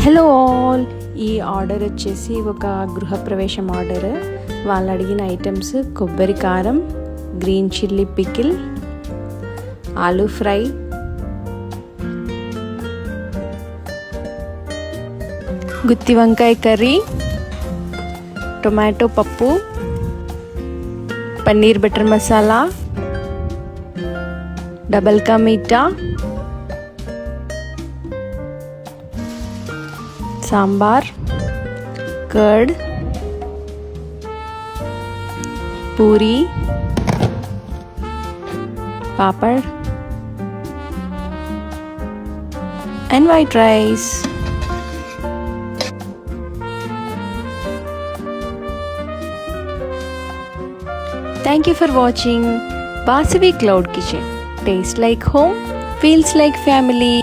Hello all, ఈ order వచ్చేసి ఒక గృహప్రవేశం ఆర్డర్. వాళ్ళు అడిగిన ఐటమ్స్ కొబ్బరి కారం, green chilli pickle, aloo fry, గుత్తి వంకాయ కర్రీ, టొమాటో పప్పు, paneer butter masala, double ka meetha, sambar, curd, पूरी, पापड़ and white rice. Thank you for watching Vasavi Cloud Kitchen. Tastes like home, feels like family.